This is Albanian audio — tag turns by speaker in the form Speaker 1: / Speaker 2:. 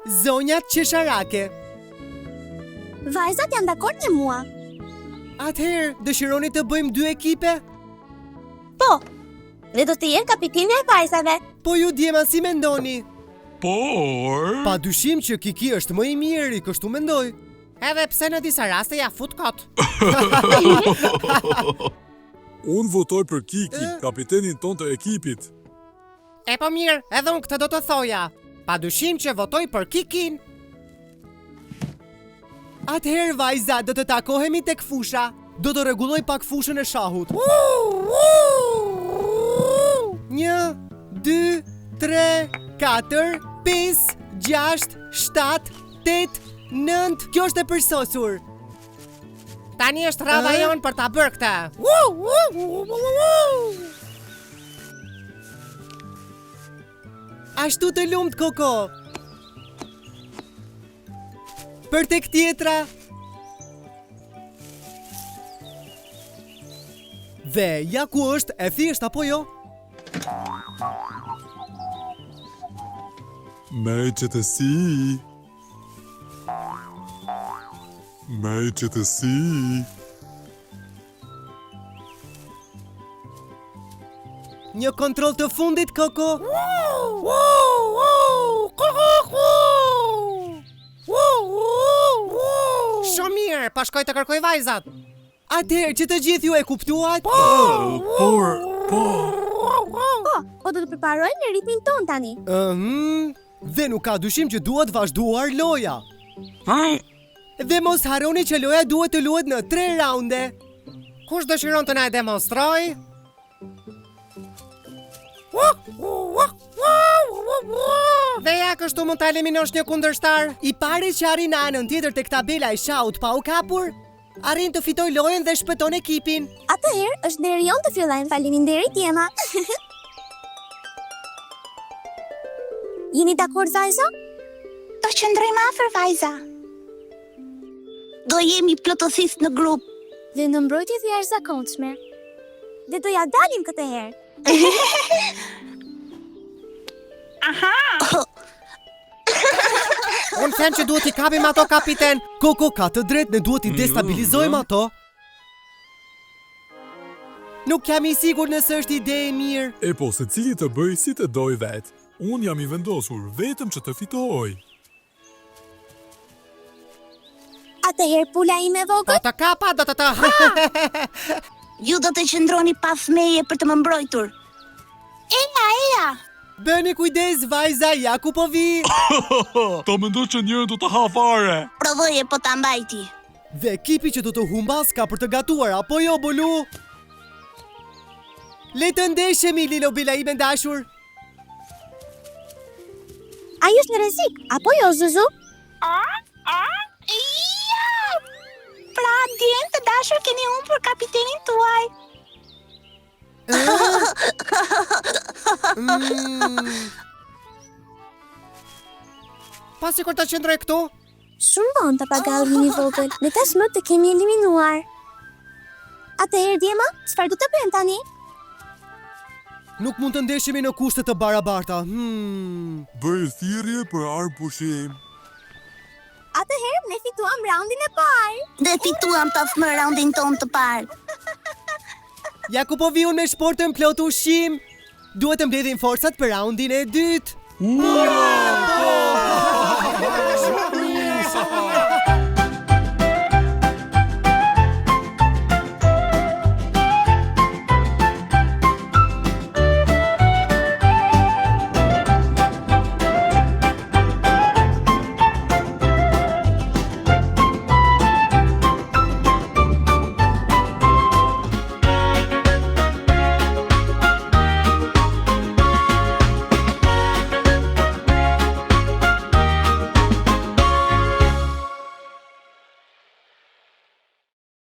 Speaker 1: Zonjat qesharake.
Speaker 2: Vajzat janë dakord me mua.
Speaker 1: Atëherë, dëshironi të bëjmë 2 ekipe?
Speaker 2: Po, dhe do të jenë kapiteni e vajzave.
Speaker 1: Po ju djema si mendoni?
Speaker 3: Por...
Speaker 1: Pa dyshim që Kiki është më i miri, kështu mendoj. Edhe pse në disa raste ja fut kot.
Speaker 4: Unë votoj për Kiki, kapitenin ton të ekipit.
Speaker 1: E po mirë, edhe unë këtë do të thoja. Pa dyshim që votoj për Kikin. Atëherë vajza, do të takohemi tek fusha. Do të rregulloj pak fushën e shahut. 1, 2, 3, 4, 5, 6, 7, 8, 9. Kjo është e përsosur. Tani është rradha jonë për ta bërë këtë. Ashtu të lumt, Koko. Për tek tjetra. Dhe ja ku është, e thjesht apo jo?
Speaker 4: Me qëtësi. Me qëtësi.
Speaker 1: Një kontroll të fundit, Koko. Shumë mirë, pa shkoj të kërkoj vajzat. Atëherë që të gjithë ju e kuptuat?
Speaker 4: Po,
Speaker 2: Po do të preparojmë në ritmin ton tani.
Speaker 1: Dhe nuk ka dyshim që duhet vazhduar loja. Dhe mos harroni që loja duhet të luhet në 3 raunde. Kush dëshiron të na e demonstroj? Dhe ja kështu mund ta eliminosh një kundërshtar. I pari që arrin në anën tjetër tek tabela e shahut pa u kapur, arrin të fitoj lojën dhe shpëton ekipin.
Speaker 2: Atëherë është deri jon të fillojmë. Faleminderit Jema. Jeni dakord vajza?
Speaker 5: Do qëndrojmë afër vajza. Do jemi plotësisht në grup.
Speaker 2: Dhe në mbrojtje të jashtëzakonshme. Dhe do ja dalim këtë herë.
Speaker 1: Unë them që duhet i kapim ato, kapiten. Koko ka të drejtë, ne duhet i destabilizojmë ato. Nuk jam i sigurt nëse është ide e mirë.
Speaker 4: E po, se cili të bëj si të doj vetë. Unë jam i vendosur vetëm që të fitoj.
Speaker 2: Atëherë pula ime
Speaker 1: Do
Speaker 2: vogël.
Speaker 1: të kapa, do të
Speaker 5: Ju do të qëndroni pas meje për të më mbrojtur. Eja.
Speaker 1: Bëni kujdes, vajza, ja ku po vi.
Speaker 3: Ta mendoj që njërin do të ha fare.
Speaker 5: Provoje po ta mbajti.
Speaker 1: Dhe ekipi që do të humbas ka për të gatuar, apo jo, Bolu? Le të ndeshemi, Lilo Bila ime dashur.
Speaker 2: Ai është në rrezik, apo jo, Zuzu?
Speaker 5: Pra, djemë të dashur keni unë për kapitenin tuaj.
Speaker 1: Pasi kur ta qëndroj këtu?
Speaker 2: Shumë vonë të pagallim i vogël. Ne tashmë të kemi eliminuar. Atëherë Djema, çfarë do të bëjmë tani?
Speaker 1: Nuk mund të ndeshemi në kushte të barabarta.
Speaker 4: Bëj thirrje për arpushim.
Speaker 2: Atëherë ne fituam raundin e parë.
Speaker 5: Dhe fituam tashmë raundin ton të parë.
Speaker 1: Ja ku po vi unë me shportën plot ushqim. Duhet të mbledhim forcat për raundin e dytë.
Speaker 4: Ura!